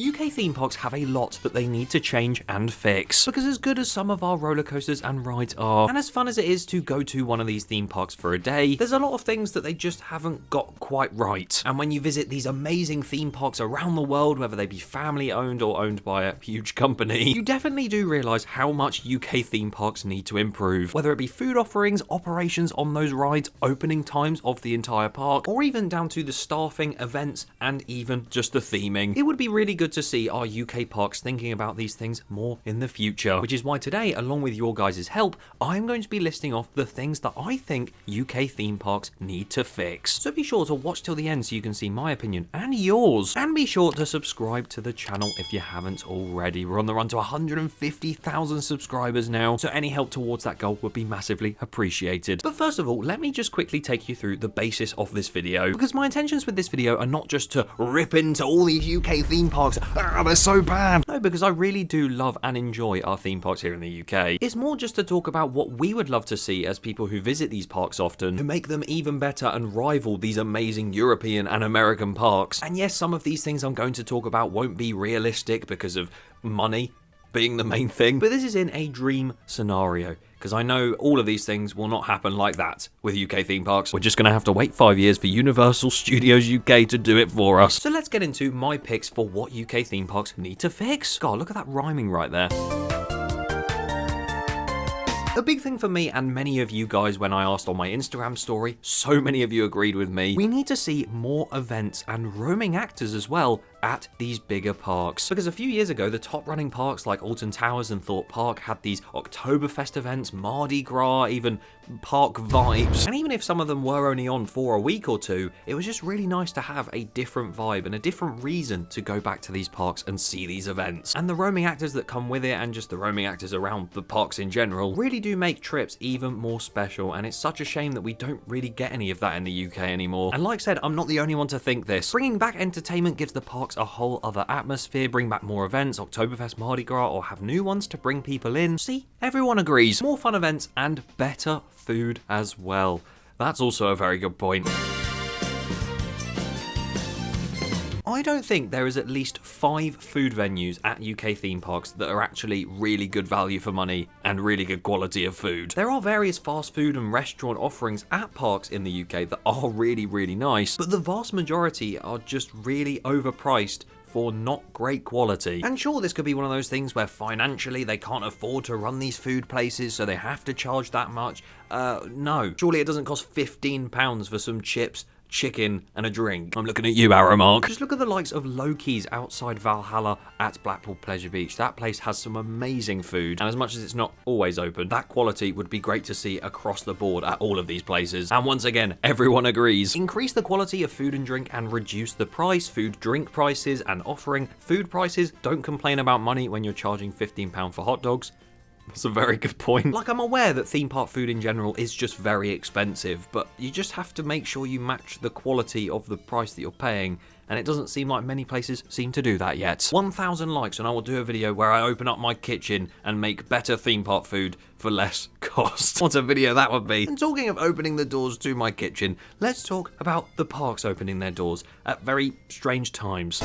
UK theme parks have a lot that they need to change and fix, because as good as some of our roller coasters and rides are, and as fun as it is to go to one of these theme parks for a day, there's a lot of things that they just haven't got quite right. And when you visit these amazing theme parks around the world, whether they be family owned or owned by a huge company, you definitely do realise how much UK theme parks need to improve, whether it be food offerings, operations on those rides, opening times of the entire park, or even down to the staffing, events, and even just the theming. It would be really good to see our UK parks thinking about these things more in the future, which is why today, along with your guys' help, I'm going to be listing off the things that I think UK theme parks need to fix. So be sure to watch till the end so you can see my opinion and yours, and be sure to subscribe to the channel if you haven't already. We're on the run to 150,000 subscribers now, so any help towards that goal would be massively appreciated. But first of all, let me just quickly take you through the basis of this video, because my intentions with this video are not just to rip into all these UK theme parks. They're so bad. No, because I really do love and enjoy our theme parks here in the UK. It's more just to talk about what we would love to see as people who visit these parks often, to make them even better and rival these amazing European and American parks. And yes, some of these things I'm going to talk about won't be realistic because of money being the main thing, but this is in a dream scenario, because I know all of these things will not happen like that with UK theme parks. We're just going to have to wait 5 years for Universal Studios UK to do it for us. So let's get into my picks for what UK theme parks need to fix. God, look at that rhyming right there. A big thing for me and many of you guys when I asked on my Instagram story, so many of you agreed with me, we need to see more events and roaming actors as well at these bigger parks. Because a few years ago, the top running parks like Alton Towers and Thorpe Park had these Oktoberfest events, Mardi Gras, even park vibes. And even if some of them were only on for a week or two, it was just really nice to have a different vibe and a different reason to go back to these parks and see these events. And the roaming actors that come with it, and just the roaming actors around the parks in general, really do make trips even more special. And it's such a shame that we don't really get any of that in the UK anymore. And like I said, I'm not the only one to think this. Bringing back entertainment gives the parks a whole other atmosphere. Bring back more events, Oktoberfest, Mardi Gras, or have new ones to bring people in. See, everyone agrees. More fun events and better food as well. That's also a very good point. I don't think there is at least 5 food venues at UK theme parks that are actually really good value for money and really good quality of food. There are various fast food and restaurant offerings at parks in the UK that are really, really nice, but the vast majority are just really overpriced for not great quality. And sure, this could be one of those things where financially they can't afford to run these food places, so they have to charge that much. No. Surely it doesn't cost £15 for some chips, chicken and a drink. I'm looking at you, Arrowmark. Just look at the likes of Loki's outside Valhalla at Blackpool Pleasure Beach. That place has some amazing food, and as much as it's not always open, that quality would be great to see across the board at all of these places. And once again, everyone agrees. Increase the quality of food and drink and reduce the price. Food, drink prices and offering food prices. Don't complain about money when you're charging £15 for hot dogs. That's a very good point. Like, I'm aware that theme park food in general is just very expensive, but you just have to make sure you match the quality of the price that you're paying, and it doesn't seem like many places seem to do that yet. 1,000 likes and I will do a video where I open up my kitchen and make better theme park food for less cost. What a video that would be. And talking of opening the doors to my kitchen, let's talk about the parks opening their doors at very strange times.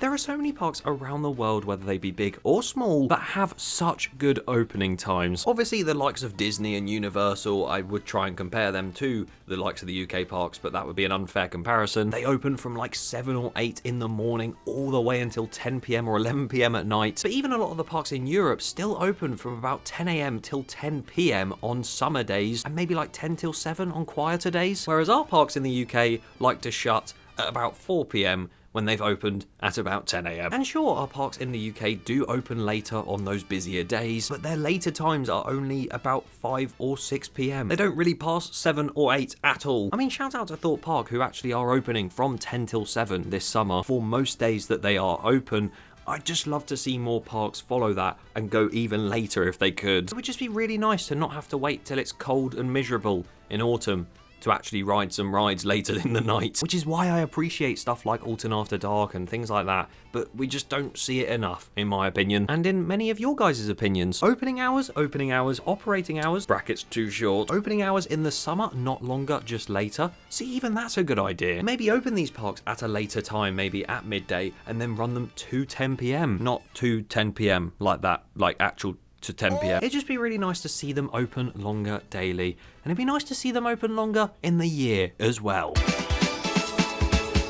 There are so many parks around the world, whether they be big or small, that have such good opening times. Obviously, the likes of Disney and Universal, I would try and compare them to the likes of the UK parks, but that would be an unfair comparison. They open from like 7 or 8 in the morning all the way until 10 PM or 11 PM at night. But even a lot of the parks in Europe still open from about 10 AM till 10 PM on summer days, and maybe like 10 till 7 on quieter days. Whereas our parks in the UK like to shut at about 4 PM when they've opened at about 10 AM. And sure, our parks in the UK do open later on those busier days, but their later times are only about 5 or 6 PM. They don't really pass 7 or 8 at all. I mean, shout out to Thorpe Park, who actually are opening from 10 till 7 this summer for most days that they are open. I'd just love to see more parks follow that and go even later if they could. It would just be really nice to not have to wait till it's cold and miserable in autumn to actually ride some rides later in the night, which is why I appreciate stuff like Alton After Dark and things like that, but we just don't see it enough, in my opinion, and in many of your guys' opinions. Opening hours, operating hours, brackets too short, opening hours in the summer, not longer, just later. See, even that's a good idea. Maybe open these parks at a later time, maybe at midday, and then run them to 10 p.m, not to 10 p.m like that, like actual to 10 p.m. It'd just be really nice to see them open longer daily, and it'd be nice to see them open longer in the year as well.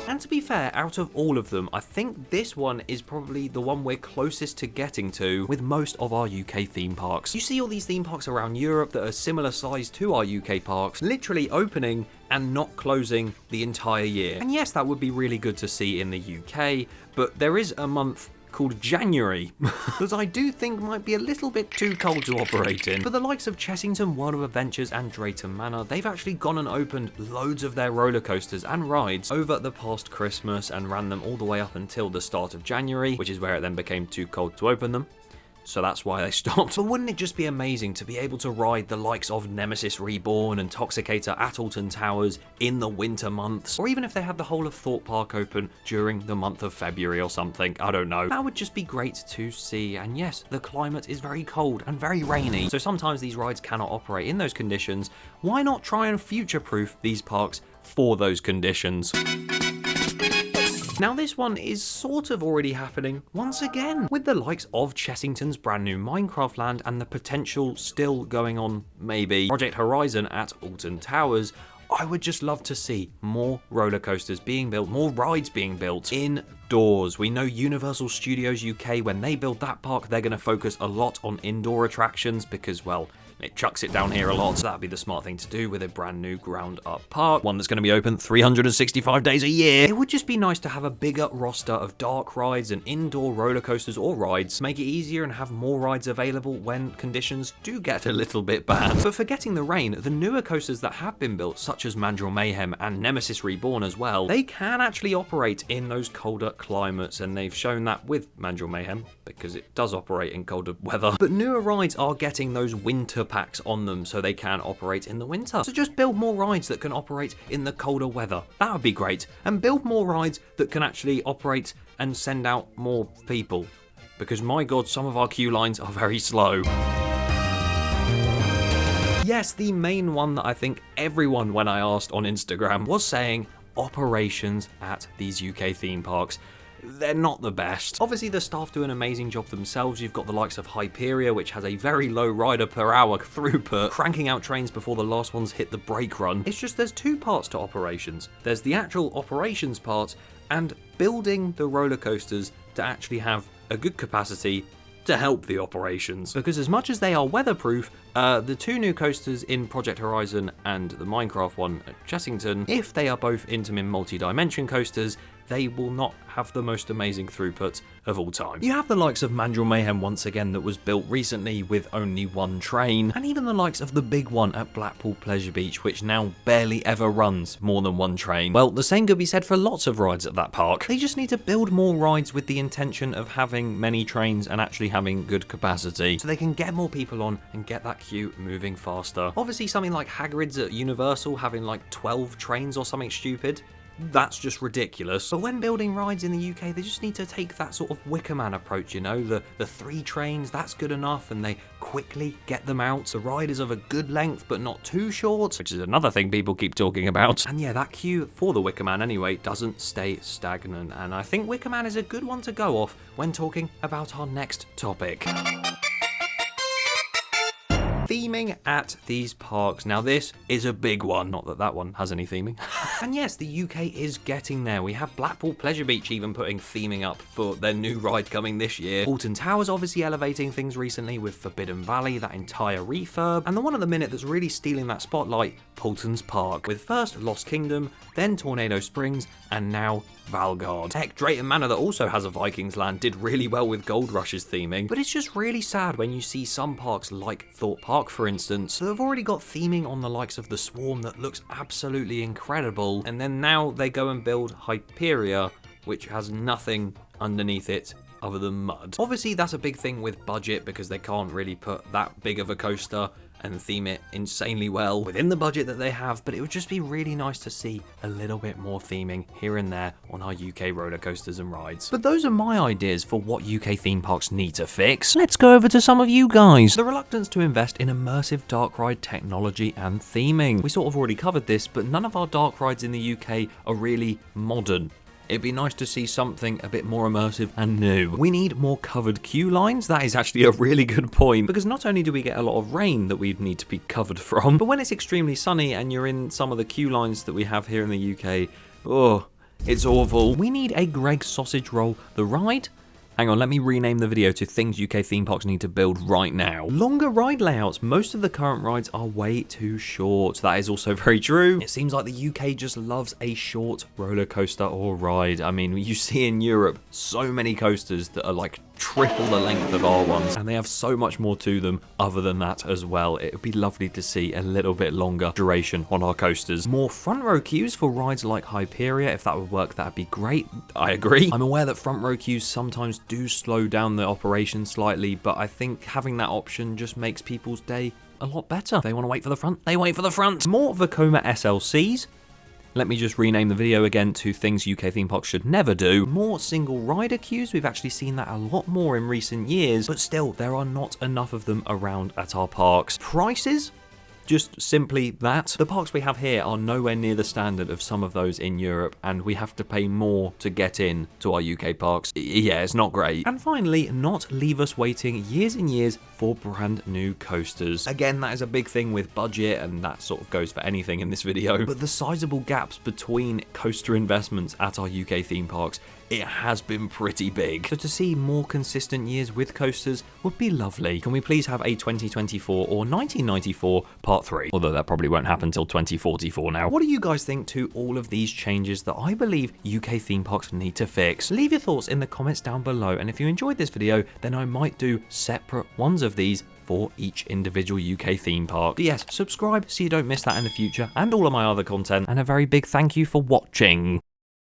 And to be fair, out of all of them, I think this one is probably the one we're closest to getting to with most of our UK theme parks. You see all these theme parks around Europe that are similar size to our UK parks, literally opening and not closing the entire year. And yes, that would be really good to see in the UK, but there is a month called January that I do think might be a little bit too cold to operate in. But the likes of Chessington, World of Adventures and Drayton Manor, they've actually gone and opened loads of their roller coasters and rides over the past Christmas and ran them all the way up until the start of January, which is where it then became too cold to open them. So that's why they stopped. But wouldn't it just be amazing to be able to ride the likes of Nemesis Reborn and Toxicator at Alton Towers in the winter months? Or even if they had the whole of Thorpe Park open during the month of February or something, I don't know. That would just be great to see. And yes, the climate is very cold and very rainy, so sometimes these rides cannot operate in those conditions. Why not try and future-proof these parks for those conditions? Now this one is sort of already happening once again, with the likes of Chessington's brand new Minecraft land and the potential still going on, maybe, Project Horizon at Alton Towers. I would just love to see more roller coasters being built, more rides being built indoors. We know Universal Studios UK, when they build that park, they're going to focus a lot on indoor attractions because, well, it chucks it down here a lot, so that'd be the smart thing to do with a brand new ground up park, one that's going to be open 365 days a year. It would just be nice to have a bigger roster of dark rides and indoor roller coasters or rides, make it easier and have more rides available when conditions do get a little bit bad. But forgetting the rain, the newer coasters that have been built, such as Mandrill Mayhem and Nemesis Reborn as well, they can actually operate in those colder climates, and they've shown that with Mandrill Mayhem, because it does operate in colder weather. But newer rides are getting those winter packs on them so they can operate in the winter. So just build more rides that can operate in the colder weather. That would be great. And build more rides that can actually operate and send out more people. Because my god, some of our queue lines are very slow. Yes, the main one that I think everyone, when I asked on Instagram, was saying operations at these UK theme parks. They're not the best. Obviously, the staff do an amazing job themselves. You've got the likes of Hyperia, which has a very low rider per hour throughput, cranking out trains before the last ones hit the brake run. It's just there's two parts to operations. There's the actual operations part and building the roller coasters to actually have a good capacity to help the operations. Because as much as they are weatherproof, the two new coasters in Project Horizon and the Minecraft one at Chessington, if they are both Intamin multi-dimension coasters, they will not have the most amazing throughput of all time. You have the likes of Mandrill Mayhem once again that was built recently with only one train, and even the likes of the big one at Blackpool Pleasure Beach, which now barely ever runs more than one train. Well, the same could be said for lots of rides at that park. They just need to build more rides with the intention of having many trains and actually having good capacity, so they can get more people on and get that queue moving faster. Obviously something like Hagrid's at Universal having like 12 trains or something stupid, that's just ridiculous. But when building rides in the UK, they just need to take that sort of Wicker Man approach, you know, the 3 trains, that's good enough, and they quickly get them out. The ride is of a good length, but not too short, which is another thing people keep talking about. And yeah, that queue for the Wicker Man anyway doesn't stay stagnant, and I think Wicker Man is a good one to go off when talking about our next topic. Theming at these parks. Now this is a big one, not that that one has any theming. And yes, the UK is getting there. We have Blackpool Pleasure Beach even putting theming up for their new ride coming this year. Alton Towers obviously elevating things recently with Forbidden Valley, that entire refurb. And the one at the minute that's really stealing that spotlight, Paulton's Park, with first Lost Kingdom, then Tornado Springs, and now Valgard. Heck, Drayton Manor, that also has a Vikings land, did really well with Gold Rush's theming, but it's just really sad when you see some parks like Thorpe Park, for instance, that have already got theming on the likes of the Swarm that looks absolutely incredible, and then now they go and build Hyperia, which has nothing underneath it other than mud. Obviously, that's a big thing with budget because they can't really put that big of a coaster and theme it insanely well within the budget that they have, but it would just be really nice to see a little bit more theming here and there on our UK roller coasters and rides. But those are my ideas for what UK theme parks need to fix. Let's go over to some of you guys. The reluctance to invest in immersive dark ride technology and theming. We sort of already covered this, but none of our dark rides in the UK are really modern. It'd be nice to see something a bit more immersive and new. We need more covered queue lines. That is actually a really good point, because not only do we get a lot of rain that we need to be covered from, but when it's extremely sunny and you're in some of the queue lines that we have here in the UK, oh, it's awful. We need a Greg's Sausage Roll, the ride. Hang on, let me rename the video to things UK theme parks need to build right now. Longer ride layouts. Most of the current rides are way too short. That is also very true. It seems like the UK just loves a short roller coaster or ride. I mean, you see in Europe so many coasters that are like triple the length of our ones, and they have so much more to them other than that as well. It would be lovely to see a little bit longer duration on our coasters. More front row queues for rides like Hyperia. If that would work, that'd be great. I agree. I'm aware that front row queues sometimes do slow down the operation slightly, but I think having that option just makes people's day a lot better. They want to wait for the front, they wait for the front. More Vekoma SLCs. Let me just rename the video again to things UK theme parks should never do. More single rider queues. We've actually seen that a lot more in recent years, but still, there are not enough of them around at our parks. Prices? Just simply that. The parks we have here are nowhere near the standard of some of those in Europe, and we have to pay more to get in to our UK parks. Yeah, it's not great. And finally, not leave us waiting years and years for brand new coasters. Again, that is a big thing with budget, and that sort of goes for anything in this video, but the sizable gaps between coaster investments at our UK theme parks, it has been pretty big. So to see more consistent years with coasters would be lovely. Can we please have a 2024 or 1994 part 3? Although that probably won't happen until 2044 now. What do you guys think to all of these changes that I believe UK theme parks need to fix? Leave your thoughts in the comments down below, and if you enjoyed this video, then I might do separate ones of these for each individual UK theme park. But yes, subscribe so you don't miss that in the future, and all of my other content, and a very big thank you for watching.